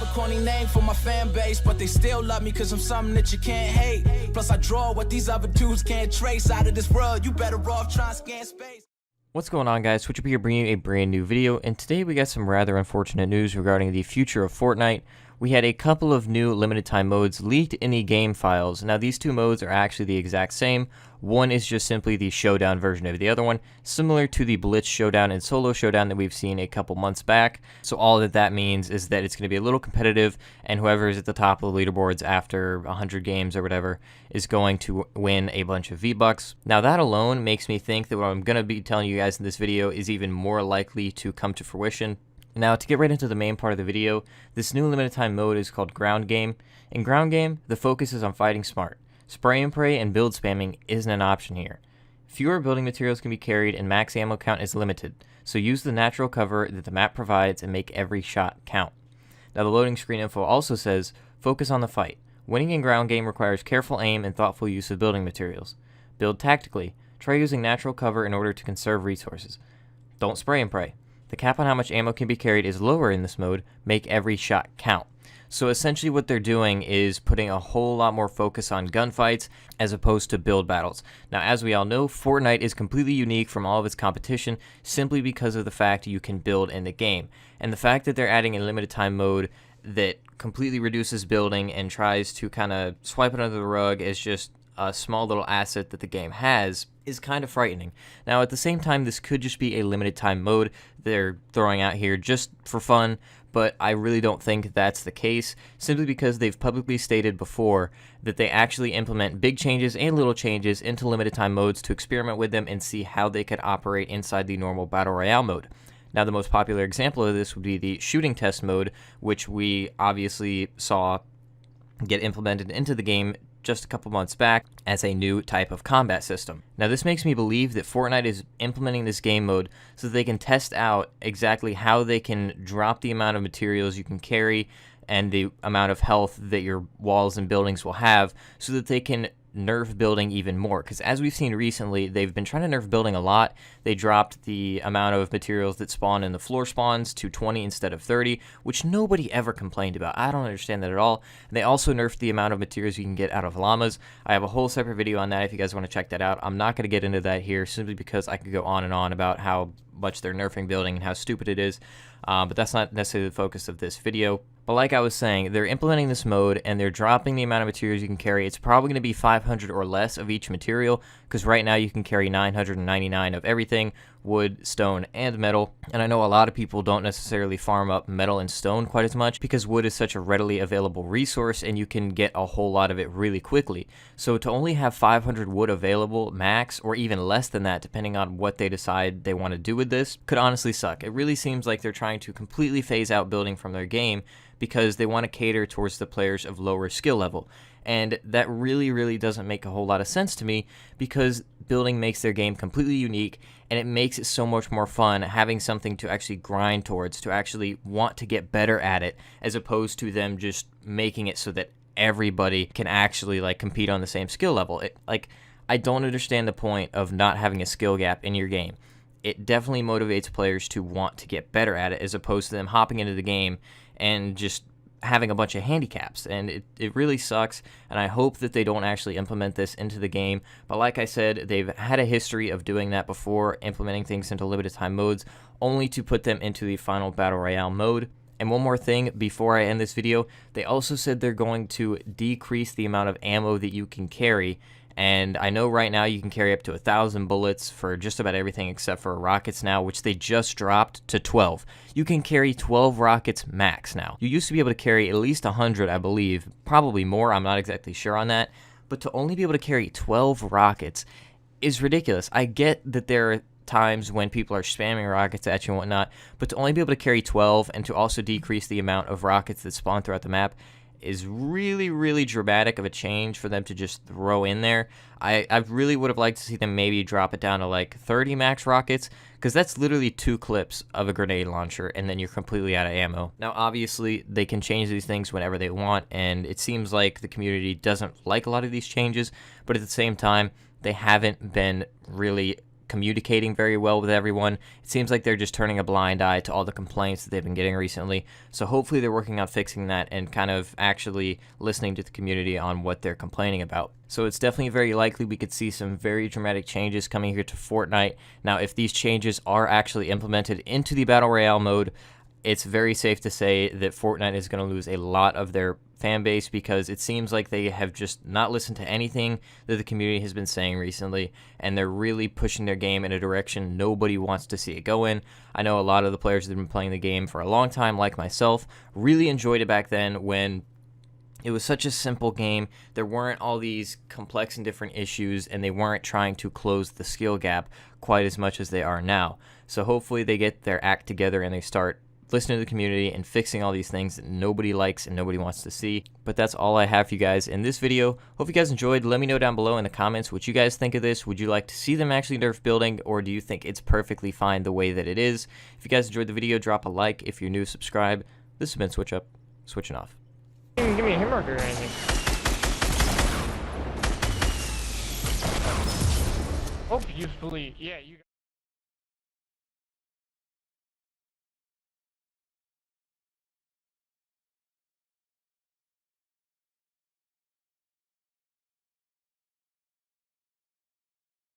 have a corny name for my fan base, but they still love me cause I'm something that you can't hate. Plus I draw what these other dudes can't trace. Out of this world, you better off trying to scan space. What's going on, guys? Switch Up here bringing you a brand new video, and today we got some rather unfortunate news regarding the future of Fortnite. We had a couple of new limited time modes leaked in the game files. Now these two modes are actually the exact same. One is just simply the Showdown version of the other one, similar to the Blitz Showdown and Solo Showdown that we've seen a couple months back. So all that means is that it's going to be a little competitive, and whoever is at the top of the leaderboards after 100 games or whatever is going to win a bunch of V-Bucks. Now that alone makes me think that what I'm going to be telling you guys in this video is even more likely to come to fruition. Now, to get right into the main part of the video, this new limited time mode is called Ground Game. In Ground Game, the focus is on fighting smart. Spray and pray and build spamming isn't an option here. Fewer building materials can be carried and max ammo count is limited, so use the natural cover that the map provides and make every shot count. Now the loading screen info also says, focus on the fight. Winning in Ground Game requires careful aim and thoughtful use of building materials. Build tactically. Try using natural cover in order to conserve resources. Don't spray and pray. The cap on how much ammo can be carried is lower in this mode. Make every shot count. So essentially what they're doing is putting a whole lot more focus on gunfights as opposed to build battles. Now, as we all know, Fortnite is completely unique from all of its competition simply because of the fact you can build in the game. And the fact that they're adding a limited time mode that completely reduces building and tries to kind of swipe it under the rug as just a small little asset that the game has is kind of frightening. Now, at the same time, this could just be a limited time mode they're throwing out here just for fun, but I really don't think that's the case, simply because they've publicly stated before that they actually implement big changes and little changes into limited time modes to experiment with them and see how they could operate inside the normal Battle Royale mode. Now, the most popular example of this would be the shooting test mode, which we obviously saw get implemented into the game just a couple months back as a new type of combat system. Now this makes me believe that Fortnite is implementing this game mode so that they can test out exactly how they can drop the amount of materials you can carry and the amount of health that your walls and buildings will have so that they can nerf building even more, because as we've seen recently, they've been trying to nerf building a lot. They dropped the amount of materials that spawn in the floor spawns to 20 instead of 30, which nobody ever complained about. I don't understand that at all. And they also nerfed the amount of materials you can get out of llamas. I have a whole separate video on that if you guys want to check that out. I'm not going to get into that here simply because I could go on and on about how much they're nerfing building and how stupid it is, but that's not necessarily the focus of this video. But like I was saying, they're implementing this mode and they're dropping the amount of materials you can carry. It's probably going to be 500 or less of each material, because right now you can carry 999 of everything, wood, stone, and metal. And I know a lot of people don't necessarily farm up metal and stone quite as much because wood is such a readily available resource and you can get a whole lot of it really quickly. So to only have 500 wood available max, or even less than that depending on what they decide they want to do with this, could honestly suck. It really seems like they're trying to completely phase out building from their game because they want to cater towards the players of lower skill level. And that really doesn't make a whole lot of sense to me, because building makes their game completely unique and it makes it so much more fun having something to actually grind towards, to actually want to get better at it, as opposed to them just making it so that everybody can actually like compete on the same skill level. I don't understand the point of not having a skill gap in your game. It definitely motivates players to want to get better at it, as opposed to them hopping into the game and just having a bunch of handicaps. And it really sucks, and I hope that they don't actually implement this into the game. But like I said, they've had a history of doing that before, implementing things into limited time modes, only to put them into the final Battle Royale mode. And one more thing before I end this video, they also said they're going to decrease the amount of ammo that you can carry. And I know right now you can carry up to 1,000 bullets for just about everything except for rockets now, which they just dropped to 12. You can carry 12 rockets max now. You used to be able to carry at least 100, I believe, probably more, I'm not exactly sure on that, but to only be able to carry 12 rockets is ridiculous. I get that there are times when people are spamming rockets at you and whatnot, but to only be able to carry 12 and to also decrease the amount of rockets that spawn throughout the map is really dramatic of a change for them to just throw in there. I really would have liked to see them maybe drop it down to like 30 max rockets, because that's literally 2 clips of a grenade launcher and then you're completely out of ammo. Now obviously they can change these things whenever they want, and it seems like the community doesn't like a lot of these changes, but at the same time they haven't been really communicating very well with everyone. It seems like they're just turning a blind eye to all the complaints that they've been getting recently. So hopefully they're working on fixing that and kind of actually listening to the community on what they're complaining about. So it's definitely very likely we could see some very dramatic changes coming here to Fortnite. Now, if these changes are actually implemented into the Battle Royale mode, it's very safe to say that Fortnite is going to lose a lot of their fan base, because it seems like they have just not listened to anything that the community has been saying recently, and they're really pushing their game in a direction nobody wants to see it go in. I know a lot of the players that have been playing the game for a long time, like myself, really enjoyed it back then when it was such a simple game. There weren't all these complex and different issues, and they weren't trying to close the skill gap quite as much as they are now. So hopefully they get their act together and they start listening to the community and fixing all these things that nobody likes and nobody wants to see. But that's all I have for you guys in this video. Hope you guys enjoyed. Let me know down below in the comments what you guys think of this. Would you like to see them actually nerf building, or do you think it's perfectly fine the way that it is? If you guys enjoyed the video, drop a like. If you're new, subscribe. This has been Switch Up, switching off. Give me a hamburger or anything. Hope usefully, yeah, you